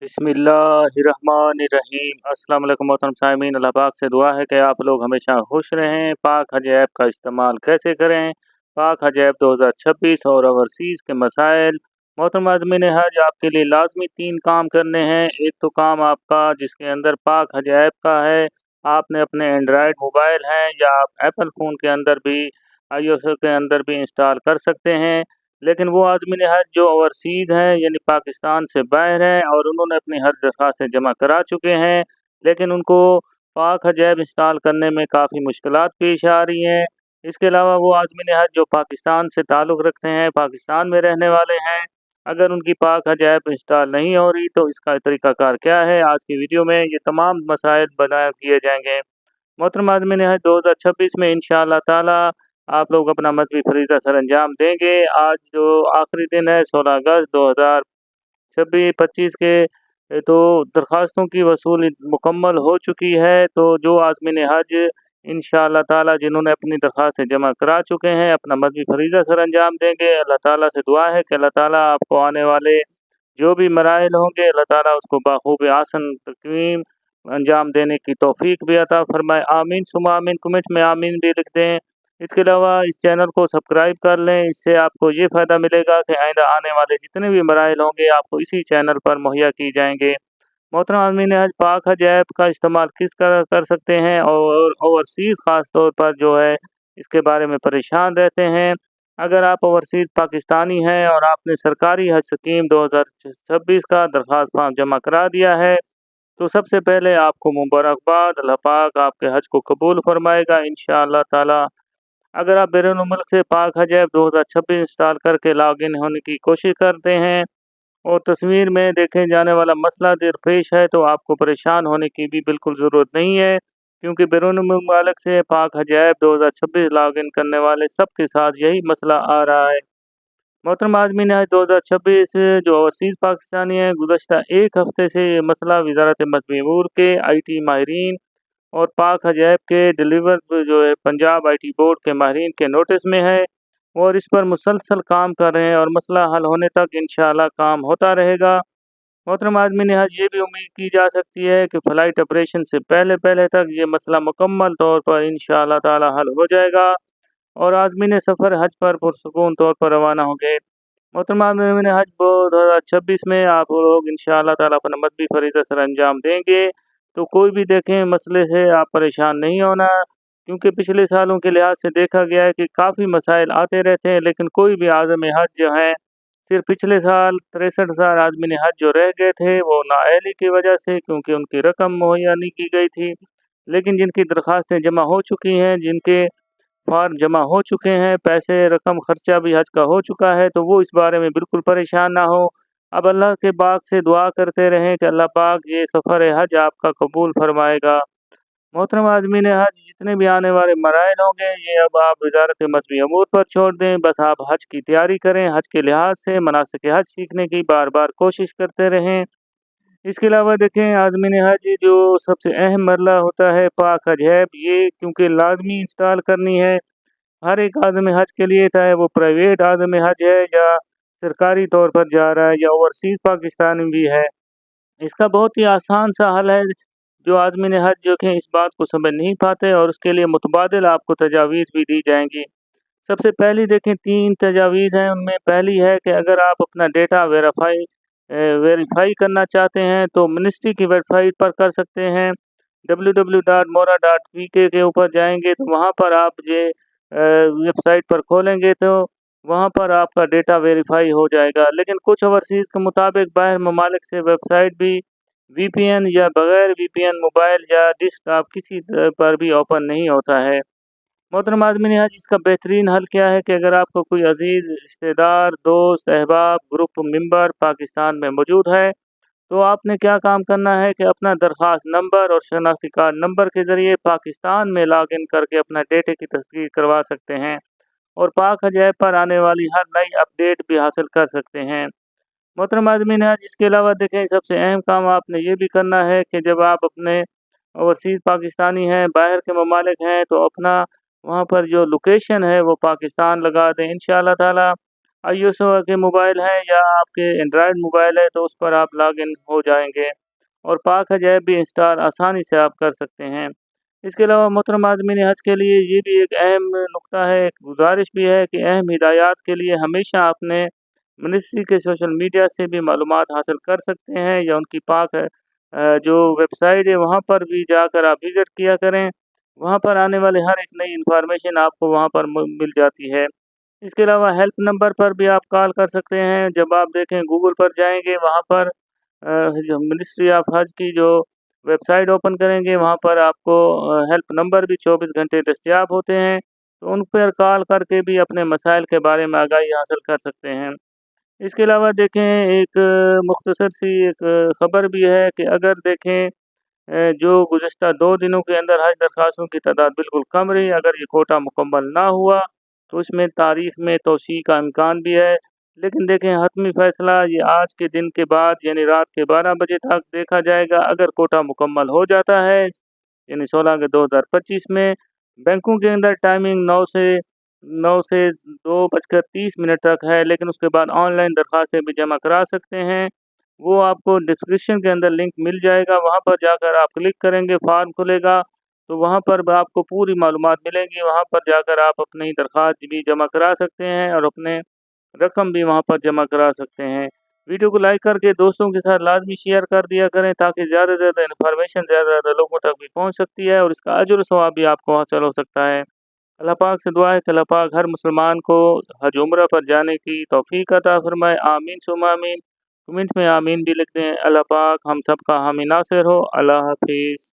बिस्मिल्लाहिर्रहमानिर्रहीम। अस्सलाम वालेकुम मोहतरम सामीन, अल्लाह पाक से दुआ है कि आप लोग हमेशा खुश रहें। पाक हज ऐप का इस्तेमाल कैसे करें, पाक हज ऐप 2026 और ओवरसीज़ के मसाइल। मोहतरम आदमीन हज, आपके लिए लाजमी 3 काम करने हैं। एक तो काम आपका जिसके अंदर पाक हज ऐप का है, आपने अपने एंड्रॉयड मोबाइल हैं या आप एप्पल फ़ोन के अंदर भी iOS के अंदर भी इंस्टॉल कर सकते हैं। लेकिन वो आदमी ने हज जो ओवरसीज़ हैं यानी पाकिस्तान से बाहर हैं और उन्होंने अपनी हज दरख्वास्तें जमा करा चुके हैं, लेकिन उनको पाक हज ऐप इंस्टॉल करने में काफ़ी मुश्किलात पेश आ रही हैं। इसके अलावा वो आदमी ने हज जो पाकिस्तान से ताल्लुक़ रखते हैं, पाकिस्तान में रहने वाले हैं, अगर उनकी पाक हज ऐप इंस्टॉल नहीं हो रही तो इसका तरीक़ाकार क्या है, आज की वीडियो में ये तमाम मसाइल बयान किए जाएंगे। मोहतरम आदमीन हज 2026 में इंशाअल्लाह ताला आप लोग अपना मजहबी फरीज़ा सर अंजाम देंगे। आज जो आखिरी दिन है 16 अगस्त 2025 के, तो दरख्वास्तों की वसूली मुकम्मल हो चुकी है। तो जो आज़मीन हज इंशाअल्लाह ताला जिन्होंने अपनी दरख्वास्तें जमा करा चुके हैं, अपना मजहबी फरीज़ा सर अंजाम देंगे। अल्लाह ताला से दुआ है कि अल्लाह ताला आपको आने वाले जो भी मराइल होंगे, अल्लाह ताला उसको बाखूबी आसन तक़वीम अंजाम देने की तौफ़ीक भी अता फ़रमाए। आमीन सुम्मा आमीन। कमेंट में आमीन भी लिख दें। इसके अलावा इस चैनल को सब्सक्राइब कर लें, इससे आपको ये फ़ायदा मिलेगा कि आइंदा आने वाले जितने भी मराइल होंगे आपको इसी चैनल पर मुहैया की जाएंगे। मोहतरम आदमीन हज, पाक हज ऐप का इस्तेमाल किस तरह कर सकते हैं और ओवरसीज़ ख़ास तौर पर जो है इसके बारे में परेशान रहते हैं। अगर आप ओवरसीज़ पाकिस्तानी हैं और आपने सरकारी हज स्कीम 2026 का दरख्वास्त फॉर्म जमा करा दिया है, तो सबसे पहले आपको मुबारकबाद। अल्लाह पाक आपके हज को कबूल फरमाएगा इंशाअल्लाह ताला। अगर आप बैरून मुल्क से पाक हज ऐप 2026 इंस्टॉल करके लॉगिन होने की कोशिश करते हैं और तस्वीर में देखे जाने वाला मसला दरपेश है, तो आपको परेशान होने की भी बिल्कुल ज़रूरत नहीं है, क्योंकि बैरून मुल्क से पाक हज ऐप 2026 लॉगिन करने वाले सब के साथ यही मसला आ रहा है। मोहतरम आदमीन हज 2026 जो ओवरसीज़ पाकिस्तानी हैं, गुज़श्ता एक हफ़्ते से ये मसला वज़ारत मजहबी अमूर के IT माहिरीन और पाक हज ऐप के डिलीवर जो है पंजाब IT बोर्ड के माहिरीन के नोटिस में है और इस पर मुसलसल काम कर रहे हैं और मसला हल होने तक इंशाअल्लाह काम होता रहेगा। मोहतरम आदमीन हज, ये भी उम्मीद की जा सकती है कि फ़्लाइट ऑपरेशन से पहले तक ये मसला मुकम्मल तौर पर इंशाअल्लाह ताला हल हो जाएगा और आज़मीन सफ़र हज पर पुरसुकून तौर पर रवाना होंगे। मोहतरम आज़मीन हज 2026 में आप लोग इंशाअल्लाह ताला अपना मजहबी फरीज़ा सर अंजाम देंगे, तो कोई भी देखें मसले से आप परेशान नहीं होना, क्योंकि पिछले सालों के लिहाज से देखा गया है कि काफ़ी मसाइल आते रहते हैं, लेकिन कोई भी आज़म हज जो हैं, सिर्फ पिछले साल 63,000 आज़मीन हज जो रह गए थे वो नाअहली की वजह से, क्योंकि उनकी रकम मुहैया नहीं की गई थी। लेकिन जिनकी दरख्वास्तें जमा हो चुकी हैं, जिनके फॉर्म जमा हो चुके हैं, पैसे रकम खर्चा भी हज का हो चुका है, तो वो इस बारे में बिल्कुल परेशान ना हो। अब अल्लाह के पाक से दुआ करते रहें कि अल्लाह पाक ये सफ़र हज आपका कबूल फरमाएगा। मोहतरम आज़मीन हज, जितने भी आने वाले मराइल होंगे ये अब आप वज़ारत मजहबी अमूर पर छोड़ दें। बस आप हज की तैयारी करें, हज के लिहाज से मनासिक हज सीखने की बार बार कोशिश करते रहें। इसके अलावा देखें आज़मीन हज जो सबसे अहम मरला होता है पाक हज ऐप, ये क्योंकि लाजमी इंस्टॉल करनी है हर एक आज़म हज के लिए, चाहे वो प्राइवेट आज़म हज है या सरकारी तौर पर जा रहा है या ओवरसीज़ पाकिस्तानी भी है। इसका बहुत ही आसान सा हल है, जो आज़मीन हज जो कि इस बात को समझ नहीं पाते और उसके लिए मुतबादिल आपको तजावीज़ भी दी जाएंगी। सबसे पहली देखें 3 तजावीज़ हैं, उनमें पहली है कि अगर आप अपना डेटा वेरीफाई करना चाहते हैं तो मिनिस्ट्री की वेबसाइट पर कर सकते हैं। www.mora.pk के ऊपर जाएंगे तो वहाँ पर आप ये वेबसाइट पर खोलेंगे तो वहाँ पर आपका डेटा वेरीफाई हो जाएगा। लेकिन कुछ ओवरसीज़ के मुताबिक बाहर ममालिक से वेबसाइट भी VPN या बग़ैर VPN मोबाइल या डेस्कटॉप किसी पर भी ओपन नहीं होता है। मोहतरम आदमीन हज, इसका बेहतरीन हल क्या है कि अगर आपको कोई अज़ीज़ रिश्तेदार, दोस्त, अहबाब, ग्रुप मेंबर पाकिस्तान में मौजूद है, तो आपने क्या काम करना है कि अपना दरख्वास्त नंबर और शनाख्ती कार्ड नंबर के ज़रिए पाकिस्तान में लॉगिन करके अपना डेटे की तस्दीक करवा सकते हैं और पाक हज ऐप पर आने वाली हर नई अपडेट भी हासिल कर सकते हैं। मोहतरम आज़मीन हज, इसके अलावा देखें सबसे अहम काम आपने ये भी करना है कि जब आप अपने ओवरसीज़ पाकिस्तानी हैं, बाहर के ममालिक हैं, तो अपना वहाँ पर जो लोकेशन है वो पाकिस्तान लगा दें। इंशाअल्लाह ताला iOS کے موبائل ہیں یا آپ کے اینڈرائڈ موبائل ہے تو اس پر آپ لاگ ان ہو جائیں گے اور پاک حج ایپ بھی انسٹال آسانی سے آپ کر سکتے ہیں۔ اس کے علاوہ محترم عازمین حج کے لیے یہ بھی ایک اہم نقطہ ہے، ایک گزارش بھی ہے کہ اہم ہدایات کے لیے ہمیشہ اپنے منسٹری کے سوشل میڈیا سے بھی معلومات حاصل کر سکتے ہیں یا ان کی پاک جو ویب سائٹ ہے وہاں پر بھی جا کر آپ وزٹ کیا کریں، وہاں پر آنے والے ہر ایک نئی انفارمیشن آپ کو وہاں پر مل جاتی ہے۔ اس کے علاوہ ہیلپ نمبر پر بھی آپ کال کر سکتے ہیں، جب آپ دیکھیں گوگل پر جائیں گے وہاں پر منسٹری آف حج کی جو ویب سائٹ اوپن کریں گے وہاں پر آپ کو ہیلپ نمبر بھی 24 گھنٹے دستیاب ہوتے ہیں، تو ان پر کال کر کے بھی اپنے مسائل کے بارے میں آگاہی حاصل کر سکتے ہیں۔ اس کے علاوہ دیکھیں ایک مختصر سی ایک خبر بھی ہے کہ اگر دیکھیں جو گزشتہ 2 دنوں کے اندر حج درخواستوں کی تعداد بالکل کم رہی، اگر یہ کوٹا مکمل نہ ہوا تو اس میں تاریخ میں توسیع کا امکان بھی ہے، لیکن دیکھیں حتمی فیصلہ یہ آج کے دن کے بعد یعنی رات کے 12 بجے تک دیکھا جائے گا۔ اگر کوٹا مکمل ہو جاتا ہے یعنی 16/2025 میں، بینکوں کے اندر ٹائمنگ 9 سے 2:30 تک ہے، لیکن اس کے بعد آن لائن درخواستیں بھی جمع کرا سکتے ہیں۔ وہ آپ کو ڈسکرپشن کے اندر لنک مل جائے گا، وہاں پر جا کر آپ کلک کریں گے، فارم کھلے گا تو وہاں پر آپ کو پوری معلومات ملیں گی، وہاں پر جا کر آپ اپنی درخواست بھی جمع کرا سکتے ہیں اور اپنے رقم بھی وہاں پر جمع کرا سکتے ہیں۔ ویڈیو کو لائک کر کے دوستوں کے ساتھ لازمی شیئر کر دیا کریں تاکہ زیادہ سے زیادہ انفارمیشن زیادہ لوگوں تک بھی پہنچ سکتی ہے اور اس کا اجر و ثواب بھی آپ کو حاصل ہو سکتا ہے۔ اللہ پاک سے دعا ہے کہ اللہ پاک ہر مسلمان کو حج عمرہ پر جانے کی توفیق عطا فرمائے، آمین ثم آمین۔ کمنٹ میں آمین بھی لکھ دیں۔ اللہ پاک ہم سب کا حامی ناصر ہو۔ اللہ حافظ۔